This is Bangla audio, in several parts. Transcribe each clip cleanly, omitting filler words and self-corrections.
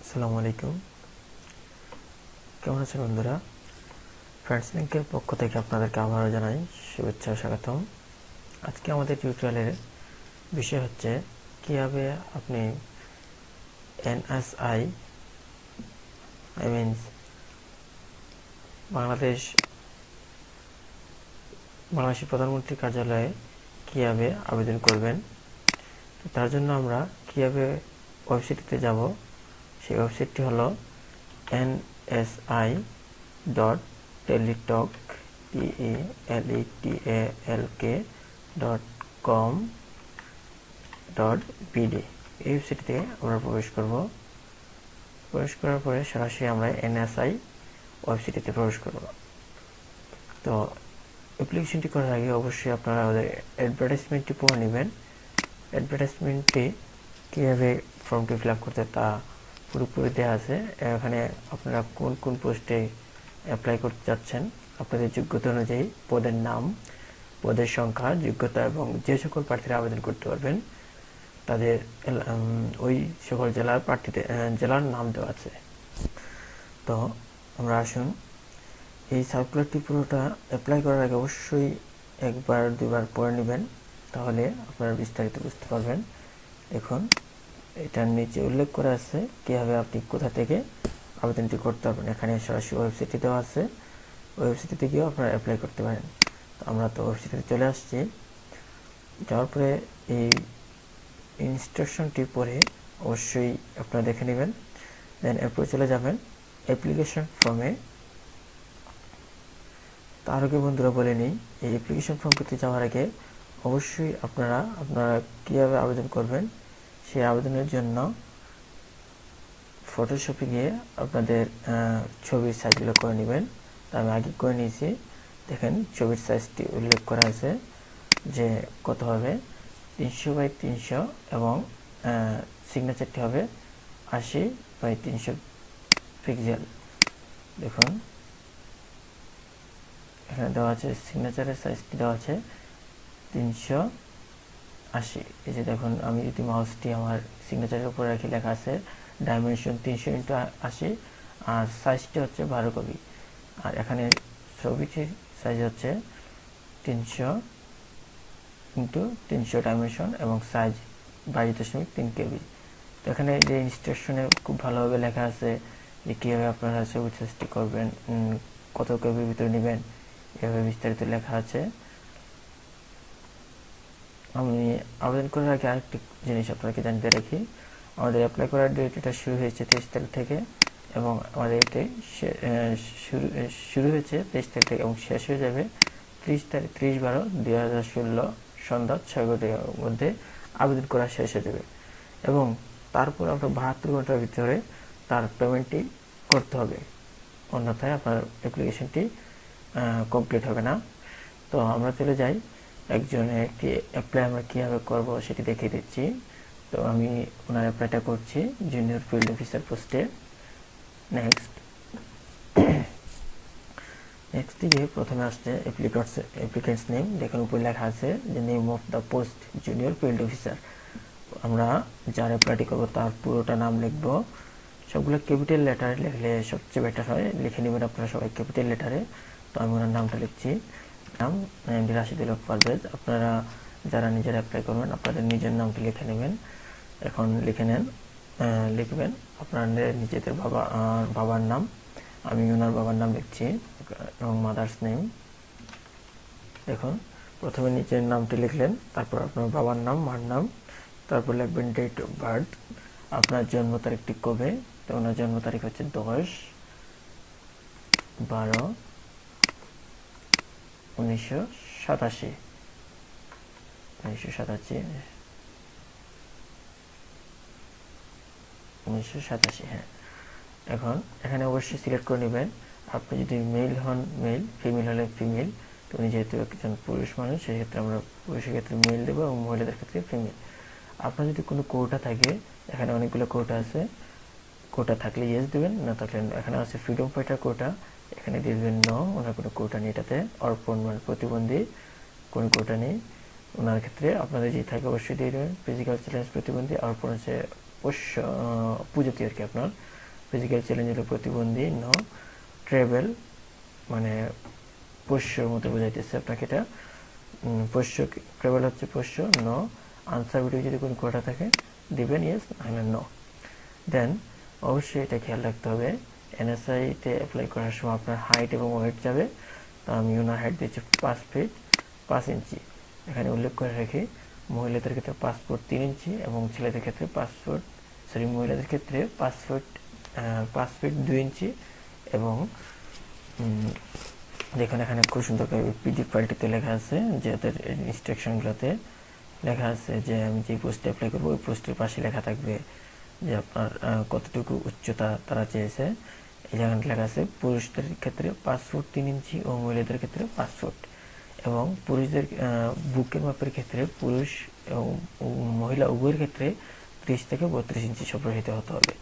আসসালামু আলাইকুম। কেমন আছেন বন্ধুরা? ফ্রেন্ডস লিঙ্কের পক্ষ থেকে আপনাদেরকে আবারও জানাই শুভেচ্ছা ও স্বাগতম। আজকে আমাদের টিউটোরিয়ালের বিষয় হচ্ছে কিভাবে আপনি এনএসআই মিনস বাংলাদেশের প্রধানমন্ত্রী কার্যালয়ে কিভাবে আবেদন করবেন। তার জন্য আমরা কিভাবে ওয়েবসাইটটিতে যাব, সেই ওয়েবসাইটটি হলো nsi.teletalk.com.pd। এই ওয়েবসাইটে আমরা প্রবেশ করব। প্রবেশ করার পরে সরাসরি আমরা এনএসআই ওয়েবসাইটে প্রবেশ করব। তো অ্যাপ্লিকেশনটি করার আগে অবশ্যই আপনারা আমাদের অ্যাডভার্টাইজমেন্টটি পড়ে নেবেন। অ্যাডভার্টাইজমেন্টটি কীভাবে ফর্মটি ফিল আপ করতে তা পুরোপুরি দেওয়া আছে। এখানে আপনারা কোন কোন পোস্টে অ্যাপ্লাই করতে যাচ্ছেন, আপনাদের যোগ্যতা অনুযায়ী পদের নাম, পদের সংখ্যা, যোগ্যতা এবং যে সকল প্রার্থীরা আবেদন করতে পারবেন তাদের ওই সকল জেলার নাম দেওয়া আছে। তো আমরা আসুন, এই সার্কুলারটি পুরোটা অ্যাপ্লাই করার আগে অবশ্যই একবার দুবার পড়ে নেবেন, তাহলে আপনারা বিস্তারিত বুঝতে পারবেন। দেখুন, এটার নিচে উল্লেখ করা আছে কীভাবে আপনি কোথা থেকে আবেদনটি করতে পারবেন। এখানে সরাসরি ওয়েবসাইটটি দেওয়া আছে, ওয়েবসাইটে গিয়েও আপনারা অ্যাপ্লাই করতে পারেন। তো আমরা তো ওয়েবসাইটে চলে আসছি। যাওয়ার পরে এই ইনস্ট্রাকশনটি পড়ে অবশ্যই আপনারা দেখে নেবেন। দেন এরপরে চলে যাবেন অ্যাপ্লিকেশন ফর্মে। তার আগে বন্ধুরা বলে নিই, এই অ্যাপ্লিকেশন ফর্ম করতে যাওয়ার আগে অবশ্যই আপনারা কীভাবে আবেদন করবেন সেই আবেদনের জন্য ফটোশপে গিয়ে আপনাদের ছবির সাইজগুলো করে নেবেন। আমি আগে করে নিয়েছি। দেখেন, ছবির সাইজটি উল্লেখ করা আছে যে কত হবে, 300x300 এবং সিগনেচারটি হবে 80x300 পিক্সেল। দেখুন, এখানে দেওয়া আছে সিগনেচারের সাইজটি দেওয়া আছে 380। এই যে দেখুন, আমি যদি মাউসটি আমার সিগনেচারের উপরে রাখি, লেখা আছে ডাইমেনশন 300x80 আর সাইজটি হচ্ছে 12 কপি। আর এখানে ছবিটির সাইজ হচ্ছে 300x300 ডাইমেনশন এবং সাইজ 22.3 কেবি। তো এখানে যে ইনস্ট্রাকশনে খুব ভালোভাবে লেখা আছে যে কীভাবে আপনারা ছবির সাইজটি করবেন, কত কেবির ভিতরে নেবেন, এভাবে বিস্তারিত লেখা আছে। আমি আবেদন করার আগে আরেকটি জিনিস আপনাকে জানতে রাখি, আমাদের অ্যাপ্লাই করার ডেট এটা শুরু হয়েছে 23 তারিখ থেকে এবং আমাদের এটি শুরু হয়েছে 23 তারিখ থেকে এবং শেষ হয়ে যাবে 30/12/2016 সন্ধ্যা 6 ঘটিকার মধ্যে আবেদন করা শেষ হয়ে যাবে এবং তারপর আপনার 72 ঘন্টার ভিতরে তার পেমেন্টটি করতে হবে, অন্যথায় আপনার অ্যাপ্লিকেশনটি কমপ্লিট হবে না। তো আমরা চলে যাই একটি অ্যাপ্লাই আমরা কীভাবে করবো সেটি দেখিয়ে দিচ্ছি। তো আমি ওনার অ্যাপ্লাইটা করছি জুনিয়র ফিল্ড অফিসার পোস্টে। নেক্সট দিকে প্রথমে আসছে অ্যাপ্লিকেন্টস নেম। দেখুন, উপরে লেখা আছে যে name of the post junior field officer. আমরা যার অ্যাপ্লাইটি করবো তার পুরোটা নাম লিখব। সবগুলো ক্যাপিটাল লেটারে লিখলে সবচেয়ে বেটার হয়, লিখে নেবেন আপনারা সবাই ক্যাপিটাল লেটারে। তো আমি ওনার নামটা লিখছি, নাম রাশিদুল হক পারভেজ। আপনারা যারা নিজেরা অ্যাপ্লাই করবেন আপনাদের নিজের নামটি লিখে নেবেন। এখন লিখবেন আপনাদের নিজেদের বাবার নাম। আমি ওনার বাবার নাম লিখছি এবং মাদার্স নেম। দেখুন, প্রথমে নিজের নামটি লিখলেন, তারপর আপনার বাবার নাম, মার নাম, তারপর লিখবেন ডেট অফ বার্থ, আপনার জন্ম তারিখটি কবে। তো ওনার জন্ম তারিখ হচ্ছে 10/12/1987। হ্যাঁ। এখন এখানে অবশ্যই সিলেক্ট করে নেবেন, আপনি যদি মেল হন মেল, ফিমেল হলে ফিমেল। তো উনি যেহেতু একজন পুরুষ মানুষ, সেক্ষেত্রে আমরা পুরুষের ক্ষেত্রে মেল দেবো এবং মহিলাদের ক্ষেত্রে ফিমেল। আপনার যদি কোনো কোটা থাকে, এখানে অনেকগুলো কোটা আছে, কোটা থাকলে ইয়েস দেবেন, না থাকলে এখানে আছে ফ্রিডম ফাইটার কোটা, এখানে দিয়ে দেবেন নো, ওনার কোনো কোটা নেই এটাতে। অর্পণ মানে প্রতিবন্ধী, কোনো কোটা নেই ওনার ক্ষেত্রে। আপনাদের যে থাকে অবশ্যই দিয়ে দেবেন। ফিজিক্যাল চ্যালেঞ্জ প্রতিবন্ধী, অর্পণ হচ্ছে পোষ্য উপজাতি আর কি আপনার। ফিজিক্যাল চ্যালেঞ্জ হলো প্রতিবন্ধী, নো। ট্রেবল মানে পোষ্যর মতো বোঝাইতেছে আপনাকে এটা, পোষ্য, ট্রেবল হচ্ছে পোষ্য, নো। আনসার ভিডিও যদি কোনো কোটা থাকে দিবেন ইয়েস, নাহলে নো। দেন অবশ্যই এটা খেয়াল রাখতে হবে, এনএসআইতে অ্যাপ্লাই করার সময় আপনার হাইট এবং ওয়েট যাবে। তো আমি ওনার হাইট দিচ্ছি 5 ফিট 5 ইঞ্চি। এখানে উল্লেখ করে রাখি, মহিলাদের ক্ষেত্রে 5 ফুট 3 ইঞ্চি এবং ছেলেদের ক্ষেত্রে 5 ফুট, সরি, মহিলাদের ক্ষেত্রে 5 ফিট 2 ইঞ্চি। এবং দেখুন এখানে খুব সুন্দর করে পিডিএফ ফাইলটিতে লেখা আছে যে ওদের ইনস্ট্রাকশনগুলোতে লেখা আছে যে আমি যে পোস্টে অ্যাপ্লাই করবো ওই পোস্টের পাশে লেখা থাকবে যে আপনার কতটুকু উচ্চতা তারা চেয়েছে। এই জায়গাটা লেখা আছে পুরুষদের ক্ষেত্রে 5 ফুট 3 ইঞ্চি ও মহিলাদের ক্ষেত্রে 5 ফুট। এবং পুরুষদের বুকের মাপের ক্ষেত্রে পুরুষ এবং মহিলা উভয়ের ক্ষেত্রে 30 থেকে 32 ইঞ্চি সম্প্রসারিত হতে হবে।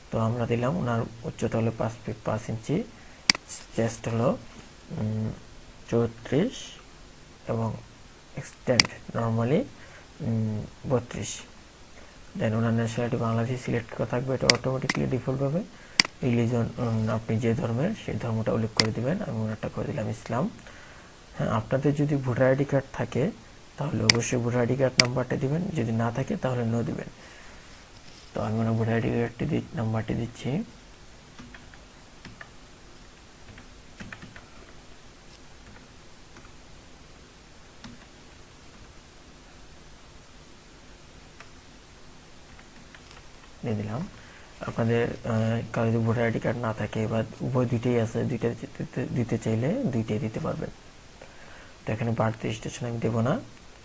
তো আমরা দিলাম ওনার উচ্চতা হলো 5 ফিট 5 ইঞ্চি, চেস্ট হলো 34 এবং এক্সটেন্ড নর্মালি 32। দেন ওনার ন্যাশনালিটি বাংলাদেশি সিলেক্ট করা থাকবে, এটা অটোমেটিকলি ডিফল্ট হবে। রিলিজন আপনি যে ধর্মের সেই ধর্মটা উল্লেখ করে দিবেন, আমি ওনারটা করে দিলাম ইসলাম। হ্যাঁ, আপনাদের যদি ভোটার আইডি কার্ড থাকে তাহলে অবশ্যই ভোটার আইডি কার্ড নাম্বারটা দিবেন, যদি না থাকে তাহলে নো দিবেন। তো আমি ওনার ভোটার আইডি কার্ডটি নাম্বারটি দিচ্ছি। দিয়ে দিলাম। আপনাদের কারো যদি ভোটার আইডি কার্ড না থাকে বা উভয় দুইটাই আছে, দুইটা দিতে চাইলে দুইটাই দিতে পারবেন। তো এখানে বার্থ রেজিস্ট্রেশন আমি দেবো না,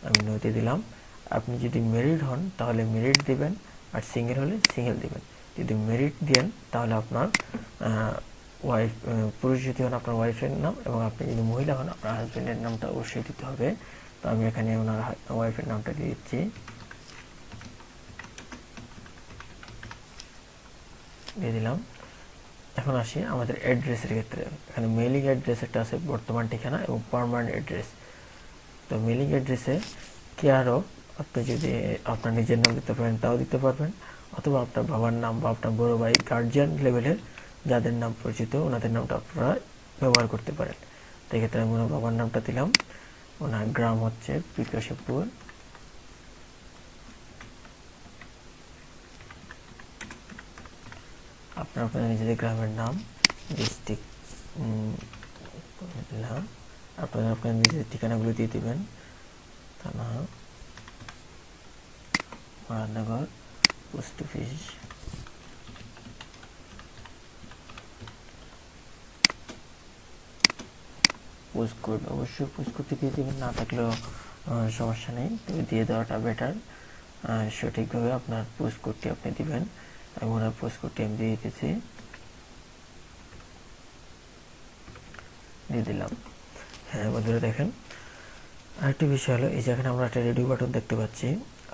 আমি নইতে দিলাম। আপনি যদি মেরিড হন তাহলে মেরিড দিবেন, আর সিঙ্গেল হলে সিঙ্গেল দিবেন। যদি মেরিড দেন তাহলে আপনার ওয়াইফ, পুরুষ যদি হন আপনার ওয়াইফের নাম, এবং আপনি যদি মহিলা হন আপনার হাজব্যান্ডের নামটা অবশ্যই দিতে হবে। তো আমি এখানে ওনার ওয়াইফের নামটা দিয়ে দিচ্ছি, দিয়ে দিলাম। এখন আসি আমাদের অ্যাড্রেসের ক্ষেত্রে। এখানে মেইলিং অ্যাড্রেস একটা আছে, বর্তমান ঠিকানা এবং পার্মানেন্ট অ্যাড্রেস। তো মেইলিং অ্যাড্রেসে কেয়ার অফ আপনি যদি আপনার নিজের নাম দিতে পারেন তাও দিতে পারবেন, অথবা আপনার বাবার নাম বা আপনার বড় ভাই গার্জিয়ান লেভেলের যাদের নাম পরিচিত ওনাদের নামটা আপনারা ব্যবহার করতে পারেন। তো এক্ষেত্রে আমি ওনার বাবার নামটা দিলাম। ওনার গ্রাম হচ্ছে বিকাশপুর, আপনার আপনাদের নিজেদের গ্রামের নাম, ডিস্ট্রিক্ট দিলাম। আপনারা আপনার নিজেদের ঠিকানাগুলো দিয়ে দেবেন, থানা মুরাদনগর, পোস্ট অফিস, পোস্টকোড, অবশ্যই পোস্টকোডটি দিয়ে দেবেন, না থাকলেও সমস্যা নেই, তবে দিয়ে দেওয়াটা বেটার। সঠিকভাবে আপনার পোস্টকোডটি আপনি দিবেন। আমি ওনার পোস্টকোডটি আমি দিয়ে দিতেছি, দিয়ে দিলাম। হ্যাঁ বন্ধুরা দেখেন, আরেকটি বিষয় হলো এই যেখানে আমরা একটা রেডিও বাটন দেখতে পাচ্ছি।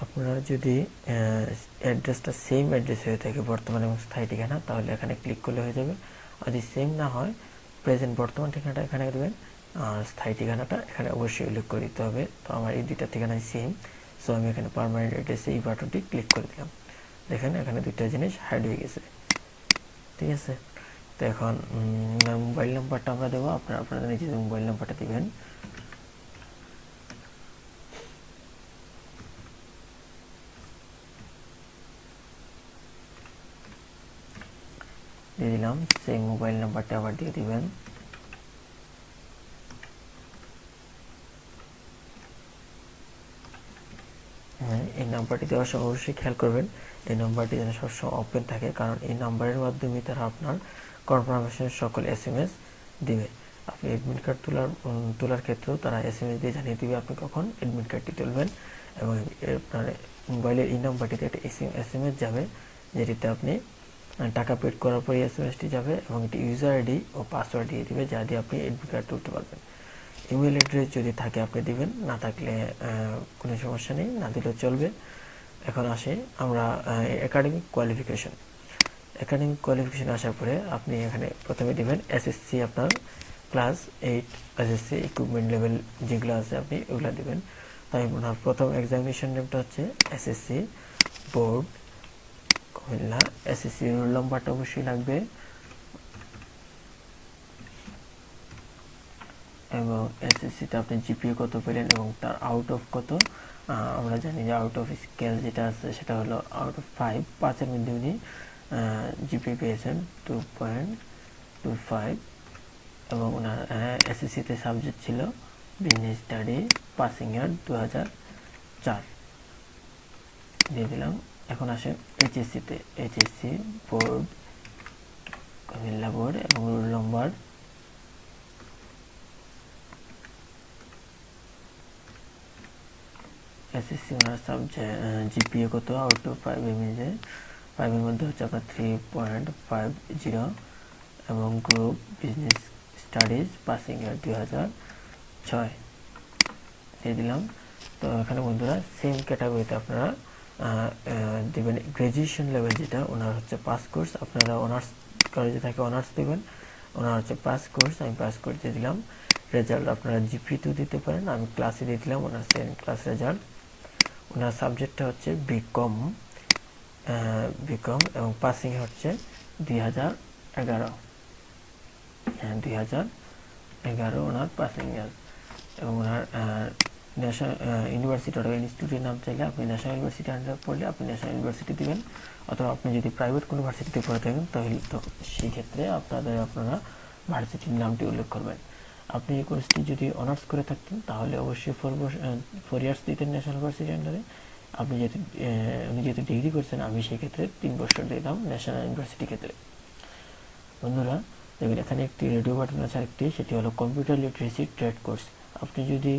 আপনারা যদি অ্যাড্রেসটা সেম অ্যাড্রেস হয়ে থাকে বর্তমান এবং স্থায়ী ঠিকানা, তাহলে এখানে ক্লিক করলে হয়ে যাবে। আর যদি সেম না হয়, প্রেজেন্ট বর্তমান ঠিকানাটা এখানে দেবেন, আর স্থায়ী ঠিকানাটা এখানে অবশ্যই উল্লেখ করে দিতে হবে। তো আমার এই দুইটা ঠিকানাই সেম, সো আমি এখানে পার্মানেন্ট অ্যাড্রেসে এই বাটনটি ক্লিক করে দিলাম। দেখেন এখানে দুইটা জিনিস হাইড হয়ে গেছে, ঠিক আছে। তো এখন মোবাইল নাম্বারটা আমরা দেবো, আপনারা আপনাদের নিজেদের মোবাইল নাম্বারটা দিবেন। দিয়ে দিলাম, সেই মোবাইল নাম্বারটা আবার দিয়ে দিবেন। হ্যাঁ, এই নাম্বারটি দেওয়ার সময় অবশ্যই খেয়াল করবেন এই নাম্বারটি যেন সবসময় ওপেন থাকে, কারণ এই নাম্বারের মাধ্যমে তারা আপনার কনফার্মেশনের সকল SMS দিবে। আপনি অ্যাডমিট কার্ড তোলার ক্ষেত্রেও তারা SMS দিয়ে জানিয়ে দিবে আপনি কখন অ্যাডমিট কার্ডটি তুলবেন, এবং আপনার মোবাইলের এই নাম্বারটিতে একটা SMS যাবে, যেটিতে আপনি টাকা পেড করার পরে SMSটি যাবে, এবং একটি ইউজার আইডি ও পাসওয়ার্ড দিয়ে দিবে, যা দিয়ে আপনি অ্যাডমিট কার্ড তুলতে পারবেন। ইমেল অ্যাড্রেস যদি থাকে আপনি দিবেন, না থাকলে কোনো সমস্যা নেই, না দিলেও চলবে। এখন আসে আমরা একাডেমিক কোয়ালিফিকেশন। একাডেমিক কোয়ালিফিকেশন আসার পরে আপনি এখানে প্রথমে দিবেন SSC, আপনার ক্লাস 8 SSC ইকুইপমেন্ট লেভেল যেগুলো আছে আপনি ওগুলো দিবেন। তাই ওনার প্রথম এক্সামিনেশন নেমটা হচ্ছে SSC board Comilla. SSC role নাম্বারটা অবশ্যই লাগবে এবং এসএসসিতে আপনি জিপিএ কত পেলেন এবং তার আউট অফ কত। আমরা জানি যে আউট অফ স্কেল যেটা আছে সেটা হলো আউট অফ 5, 5-এর মধ্যে উনি জিপিএ পেয়েছেন 2.25 এবং ওনার এসএসসিতে সাবজেক্ট ছিল বিজনেস স্টাডি, পাসিং ইয়ার 2004 দিয়ে দিলাম। এখন আসেন এইচএসসিতে, এইচএসসি বোর্ড কুমিল্লা বোর্ড এবং রোল নম্বর এসএসসি ওনার সাবজেক্ট জিপিএ কত আউট অফ 5 এর মধ্যে 5-এর মধ্যে হচ্ছে আপনার 3.50 এবং গ্রুপ বিজনেস স্টাডিজ, পাসিং ইয়ার 2006 দিয়ে দিলাম। তো এখানে বন্ধুরা সেম ক্যাটাগরিতে আপনারা দেবেন গ্রাজুয়েশন লেভেল যেটা ওনার হচ্ছে পাস কোর্স, আপনারা অনার্স কলেজে থাকে অনার্স দেবেন, ওনার হচ্ছে পাস কোর্স, আমি পাস কোর্স দিয়ে দিলাম। রেজাল্ট আপনারা জিপিতেও দিতে পারেন, আমি ক্লাসে দিয়ে দিলাম ওনার সেকেন্ড ক্লাস রেজাল্ট। ওনার সাবজেক্টটা হচ্ছে বিকম এবং পাসিং হচ্ছে 2011, 2011 ওনার পাসিং ইয়ার। এবং ওনার ন্যাশনাল ইউনিভার্সিটি অথবা ইনস্টিটিউটের নাম চাইলে আপনি ন্যাশনাল ইউনিভার্সিটি আন্ডারে পড়লে আপনি ন্যাশনাল ইউনিভার্সিটি দিবেন, অথবা আপনি যদি প্রাইভেট কোনো ভার্সিটিতে পড়ে থাকেন তাহলে তো সেই ক্ষেত্রে আপনারা ভার্সিটির নামটি উল্লেখ করবেন। আপনি এই কোর্সটি যদি অনার্স করে থাকতেন তাহলে অবশ্যই 4 ইয়ার্স দিতেন ন্যাশনাল ইউনিভার্সিটি আন্ডারে। আপনি যেহেতু ডিগ্রি করছেন আমি সেই ক্ষেত্রে 3 বছর দিলাম ন্যাশনাল ইউনিভার্সিটি ক্ষেত্রে। বন্ধুরা দেখবেন এখানে একটি রেডিও বাটন আছে আরেকটি, সেটি হলো কম্পিউটার লিটারেসি ট্রেড কোর্স। আপনি যদি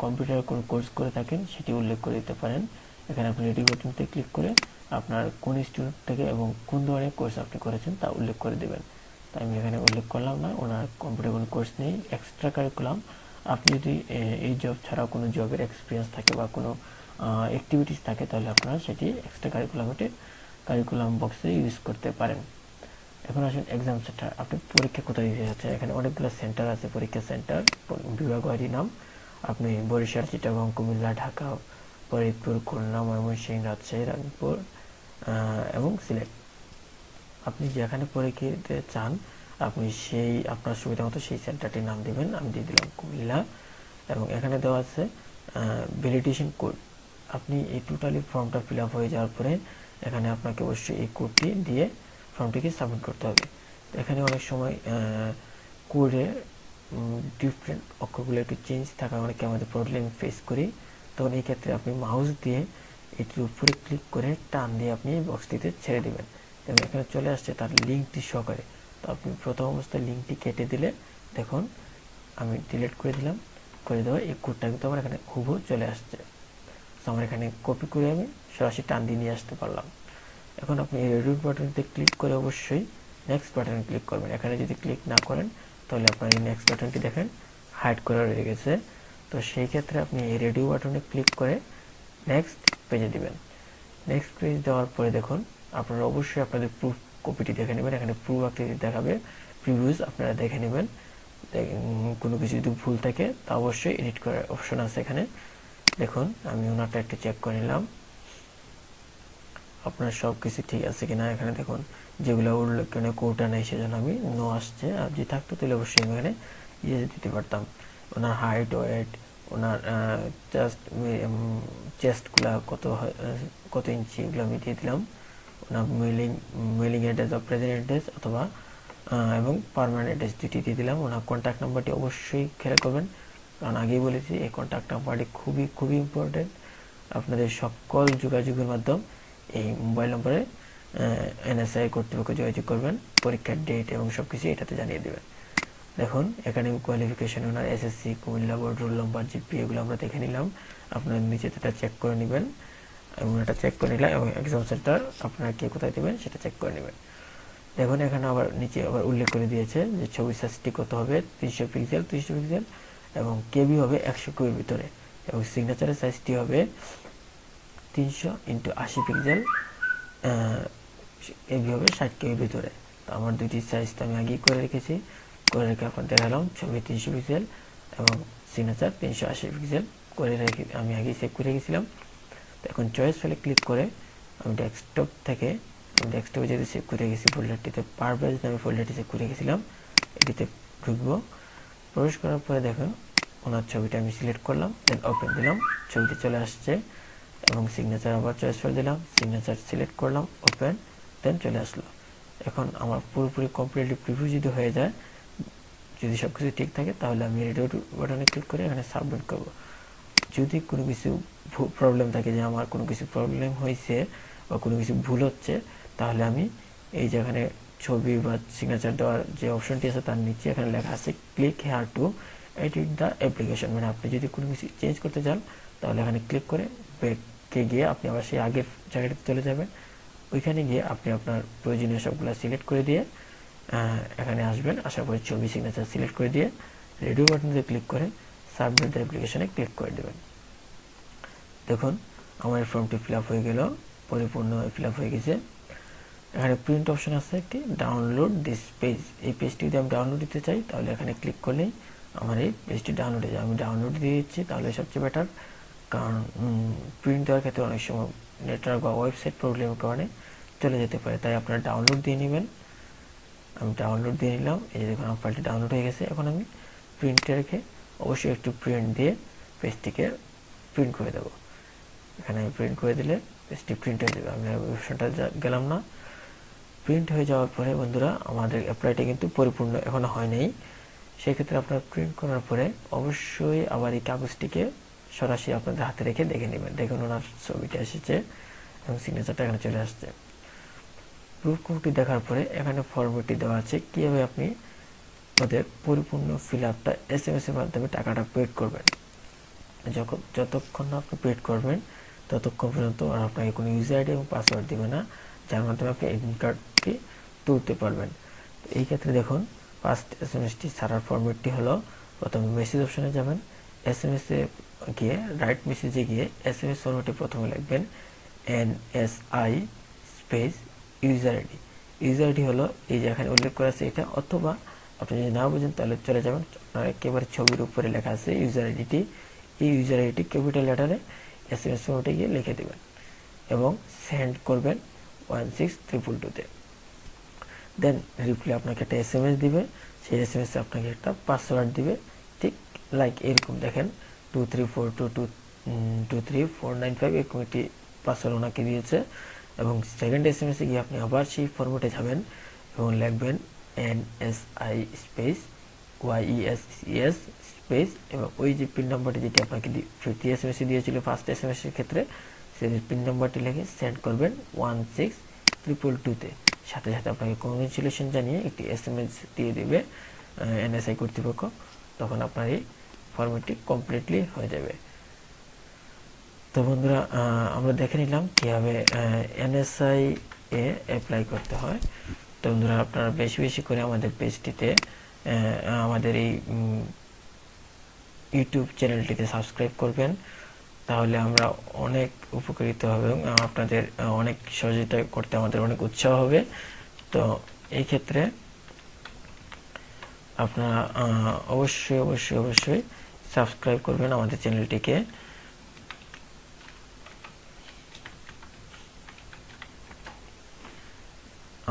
কম্পিউটার কোনো কোর্স করে থাকেন সেটি উল্লেখ করে দিতে পারেন। এখানে আপনি রেডিও বাটনতে ক্লিক করে আপনার কোন ইনস্টিটিউট থেকে এবং কোন ধরনের কোর্স আপনি করেছেন তা উল্লেখ করে দেবেন। তাই আমি এখানে উল্লেখ করলাম না, ওনার কম্পিউটার কোনো কোর্স নেই, এক্সট্রা কারিকুলাম। আপনি যদি এই জব ছাড়াও কোনো জবের এক্সপিরিয়েন্স থাকে বা কোনো অ্যাক্টিভিটিস থাকে তাহলে আপনারা সেটি এক্সট্রা কারিকুলাম বক্সে ইউজ করতে পারেন। এখন আসেন এক্সাম সেন্টার, আপনি পরীক্ষা কোথায় দিতে যাচ্ছেন। এখানে অনেকগুলো সেন্টার আছে, পরীক্ষা সেন্টার বিভাগ ওয়ারি নাম। আপনি বরিশাল, চিটাগং, কুমিল্লা, ঢাকা, ফরিদপুর, খুলনা, ময়মনসিংহ, রাজশাহী, রংপুর এবং সিলেট। আপনি যেখানে পরীক্ষা দিতে চান আপনি আপনার সুবিধা মতো সেই সেন্টারটির নাম দিবেন। আমি দিয়ে দিলাম কুমিল্লা এবং এখানে দেওয়া আছে ভ্যালিডেশন কোড। আপনি এই টোটালি ফর্মটা ফিল আপ হয়ে যাওয়ার পরে এখানে আপনাকে অবশ্যই এই কোডটি দিয়ে ফর্মটিকে সাবমিট করতে হবে। এখানে অনেক সময় কোডে ডিফারেন্ট অক্ষরগুলো একটু চেঞ্জ থাকা অনেকে আমাদের প্রবলেম ফেস করি, তখন এই ক্ষেত্রে আপনি মাউস দিয়ে এটির উপরে ক্লিক করে টান দিয়ে আপনি এই বক্সটিতে ছেড়ে দেবেন এবং এখানে চলে আসছে তার লিঙ্কটি সহকারে। তো আপনি প্রথম অবস্থায় লিঙ্কটি কেটে দিলে দেখুন আমি ডিলিট করে দিলাম, করে দেওয়া এই কোডটা কিন্তু আমার এখানে হুবহু চলে আসছে। তো আমার এখানে কপি করে আমি সরাসরি টান দিয়ে নিয়ে আসতে পারলাম। এখন আপনি এই রেডিও বাটনতে ক্লিক করে অবশ্যই নেক্সট বাটনে ক্লিক করবেন। এখানে যদি ক্লিক না করেন তাহলে আপনার এই নেক্সট বাটনটি দেখেন হাইড করা রয়ে গেছে। তো সেই ক্ষেত্রে আপনি এই রেডিও বাটনে ক্লিক করে নেক্সট পেজে দিবেন। নেক্সট পেজ দেওয়ার পরে দেখুন আপনারা অবশ্যই আপনাদের প্রুফ কপিটি দেখে নেবেন। এখানে প্রুফ আকৃতি দেখাবে, প্রিভিউজ আপনারা দেখে নেবেন। কোনো কিছু যদি ভুল থাকে তা অবশ্যই এডিট করার অপশন আছে এখানে। দেখুন আমি ওনারটা একটু চেক করে নিলাম আপনার সব কিছু ঠিক আছে কিনা। এখানে দেখুন যেগুলো উল্লেখনীয় কোটা নেই সেজন্য আমি নো আসছে, আর যদি থাকতো তাহলে অবশ্যই আমি এখানে ইয়ে দিতে পারতাম। ওনার হাইট, ওয়েট, ওনার চেস্টগুলা কত ইঞ্চি এগুলো আমি দিয়ে দিলাম। ওনার মেলিং অ্যাড্রেস বা প্রেজেন্ট অ্যাড্রেস অথবা এবং পার্মানেন্ট অ্যাড্রেস দুটি দিয়ে দিলাম। ওনার কন্ট্যাক্ট নাম্বারটি অবশ্যই খেয়াল করবেন, কারণ আগেই বলেছি এই কন্ট্যাক্ট নাম্বারটি খুবই খুবই ইম্পর্টেন্ট। আপনাদের সকল যোগাযোগের মাধ্যম এই মোবাইল নম্বরে এনএসআই কর্তৃপক্ষ যোগাযোগ করবেন, পরীক্ষার ডেট এবং সব কিছু এটাতে জানিয়ে দেবেন। দেখুন একাডেমিক কোয়ালিফিকেশন ওনার SSC, Comilla board, roll number, GP এগুলো আমরা দেখে নিলাম। আপনার নিচে এটা চেক করে নেবেন এবং এটা চেক করে নিলাম এবং এক্সাম সেন্টার আপনারা কে কোথায় দেবেন সেটা চেক করে নেবেন। দেখুন এখানে আবার নিচে আবার উল্লেখ করে দিয়েছে যে ছবি সাইজটি কত হবে, 300 পিক্সেল এবং কেবি হবে 100 কেবির ভিতরে এবং সিগনেচারের সাইজটি হবে 300x80 পিক্সেল, এবি হবে 60 কেবির ভিতরে। তো আমার দুটি সাইজ তো আমি আগেই করে রেখেছি, করে রেখে আপনার দেখালাম ছবি 300 পিক্সেল এবং সিগনেচার 380 পিক্সেল করে রেখে আমি আগেই সেভ করে রেখেছিলাম। তো এখন চয়েস ফেলে ক্লিক করে আমি ডেস্কটপে যেহেতু সেভ করে গেছি ফোল্ডারটিতে, পারভেজ নামে ফোল্ডারটি সেভ করে গেছিলাম, এটিতে ঢুকবো। প্রবেশ করার পরে দেখুন ওনার ছবিটা আমি সিলেক্ট করলাম, দেন ওপেন দিলাম, ছবিটি চলে আসছে এবং সিগনেচার আবার চয়েস করে দিলাম, সিগনেচার সিলেক্ট করলাম, ওপেন, দেন চলে আসলো। এখন আমার পুরোপুরি কমপ্লিটলি প্রিভিউ যদি হয়ে যায়, যদি সব কিছু ঠিক থাকে, তাহলে আমি রেডিও বাটনে ক্লিক করে এখানে সাবমিট করব। যদি কোনো কিছু প্রবলেম থাকে, যে আমার কোনো কিছু প্রবলেম হয়েছে বা কোনো কিছু ভুল হচ্ছে, তাহলে আমি এই যে এখানে ছবি বা সিগনেচার দেওয়ার যে অপশনটি আছে তার নিচে এখানে লেখা আছে click here two edit the application, মানে আপনি যদি কোনো কিছু চেঞ্জ করতে চান তাহলে এখানে ক্লিক করে ব্যাকে গিয়ে আপনি আবার সেই আগের জায়গাটাতে চলে যাবেন। ওইখানে গিয়ে আপনি আপনার প্রয়োজনীয় সবগুলো সিলেক্ট করে দিয়ে এখানে আসবেন, আসার পরে ছবি সিগনেচার সিলেক্ট করে দিয়ে রেডিও বাটনতে ক্লিক করে সাবমিট দ্য অ্যাপ্লিকেশনে ক্লিক করে দেবেন। দেখুন আমার ফর্মটি ফিল আপ হয়ে গেল, পরিপূর্ণ ফিল আপ হয়ে গেছে। এখানে প্রিন্ট অপশন আছে একটি, ডাউনলোড দিস পেজ, এই পেজটি যদি আমি ডাউনলোড দিতে চাই তাহলে এখানে ক্লিক করলেই আমার এই পেজটি ডাউনলোড হয়ে যায়। আমি ডাউনলোড দিয়ে দিচ্ছি, তাহলে সবচেয়ে বেটার, কারণ প্রিন্ট দেওয়ার ক্ষেত্রে অনেক সময় নেটওয়ার্ক বা ওয়েবসাইট প্রবলেমের কারণে চলে যেতে পারে, তাই আপনারা ডাউনলোড দিয়ে নেবেন। আমি ডাউনলোড দিয়ে নিলাম, এই যে দেখুন আমার ফাইলটি ডাউনলোড হয়ে গেছে। এখন আমি প্রিন্টে রেখে অবশ্যই একটু প্রিন্ট দিয়ে পেজটিকে প্রিন্ট করে দেবো। এখানে আমি প্রিন্ট করে দিলে পেজটি প্রিন্ট হয়ে যাবে। আমি অপশনটা গেলাম না। প্রিন্ট হয়ে যাওয়ার পরে বন্ধুরা আমাদের অ্যাপ্লাইটা কিন্তু পরিপূর্ণ এখনো হয় নাই। সেক্ষেত্রে আপনারা প্রিন্ট করার পরে অবশ্যই আবার এই কাগজটিকে সরাসরি আপনাদের হাতে রেখে দেখে নেবেন। দেখুন ওনার ছবিটা এসেছে এবং সিগনেচারটা এখানে চলে আসছে। প্রুফ কপিটি দেখার পরে এখানে ফরম্যাটটি দেওয়া আছে কিভাবে আপনি ওদের পরিপূর্ণ ফিল আপটা SMS এর মাধ্যমে টাকাটা পেড করবেন। যতক্ষণ না আপনি পেড করবেন ততক্ষণ পর্যন্ত আর আপনাকে কোনো ইউজার আইডি এবং পাসওয়ার্ড দিবে না, যার মাধ্যমে আপনি এডমিট কার্ডটি তুলতে পারবেন। এই ক্ষেত্রে দেখুন ফার্স্ট SMS-টি ছাড়ার ফরম্যাটটি হলো, প্রথমে মেসেজ অপশনে যাবেন, SMS এ গিয়ে রাইট মেসেজে গিয়ে SMS ফরম্যাটে প্রথমে লিখবেন NSI space user ID. User ID হলো এই যে এখানে উল্লেখ করা আছে এটা, অথবা আপনি যদি না বুঝেন তাহলে চলে যাবেন, আপনার একেবারে ছবির উপরে লেখা আছে ইউজার আইডিটি, এই ইউজার আইডিটি ক্যাপিটাল লেটারে SMS ফরম্যাটে গিয়ে লিখে দেবেন এবং সেন্ড করবেন 16322-তে। দেন রিপ্লাই আপনাকে একটা SMS দিবে, সেই SMS এ আপনাকে একটা পাসওয়ার্ড দিবে, ঠিক লাইক এরকম দেখেন 234223495 এরকম একটি পাসওয়ার্ড ওনাকে দিয়েছে। এবং সেকেন্ড SMS এ গিয়ে আপনি আবার সেই ফরম্যাটে যাবেন এবং লিখবেন NSI স্পেস YESES স্পেস এবং ওই যে পিন নাম্বারটি যেটি আপনাকে ফিরতি SMS এ দিয়েছিল ফার্স্ট SMS এর ক্ষেত্রে, সেই পিন নাম্বারটি লিখে সেন্ড করবেন 16322-তে। সাথে সাথে আপনাকে কংগ্রেচুলেশন জানিয়ে একটি SMS দিয়ে দেবে NSI কর্তৃপক্ষ, তখন আপনার এই ফরম্যাটটি কমপ্লিটলি হয়ে যাবে। তো বন্ধুরা আমরা দেখে নিলাম কিভাবে NSI এ অ্যাপ্লাই করতে হয়। তো বন্ধুরা আপনারা বেশি বেশি করে আমাদের পেজটিতে আমাদের এই ইউটিউব চ্যানেলটিতে সাবস্ক্রাইব করবেন, তাহলে আমরা অনেক উপকৃত হবে এবং আপনাদের অনেক সহযোগিতা করতে আমাদের অনেক উৎসাহ হবে। তো এই ক্ষেত্রে আপনারা অবশ্যই অবশ্যই অবশ্যই সাবস্ক্রাইব করবেন আমাদের চ্যানেলটিকে।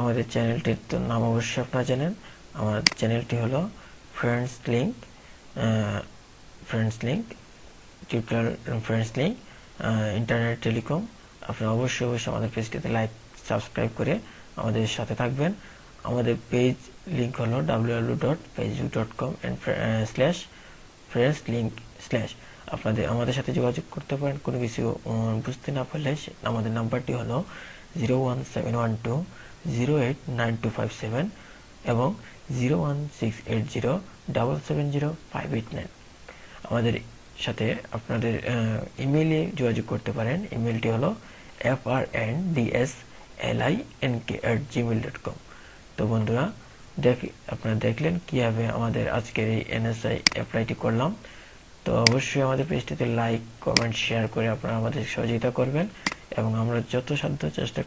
আমাদের চ্যানেলটির তো নাম অবশ্যই আপনারা জানেন, আমার চ্যানেলটি হলো friends link tutorial friends link internet telecom. আপনারা অবশ্যই অবশ্যই আমাদের পেজটিতে লাইক সাবস্ক্রাইব করে আমাদের সাথে থাকবেন। আমাদের পেজ লিঙ্ক হলো www.facebook.com/friendslink/। আপনাদের আমাদের সাথে যোগাযোগ করতে পারেন কোনো কিছু বুঝতে না পারলে। আমাদের নাম্বারটি হলো 01712089257 এবং 01680770589। আমাদের সাথে আপনাদের ইমেইলে যোগাযোগ করতে পারেন, ইমেইলটি হলো frndslink@gmail.com। তো বন্ধুরা আপনারা দেখলেন কিভাবে আমাদের আজকের এই NSI অ্যাপ্লাইটি করলাম। তো অবশ্যই আমাদের পেজটিতে লাইক কমেন্ট শেয়ার করে আপনারা আমাদের সহযোগিতা করবেন এবং আমরা যত সাধ্য চেষ্টা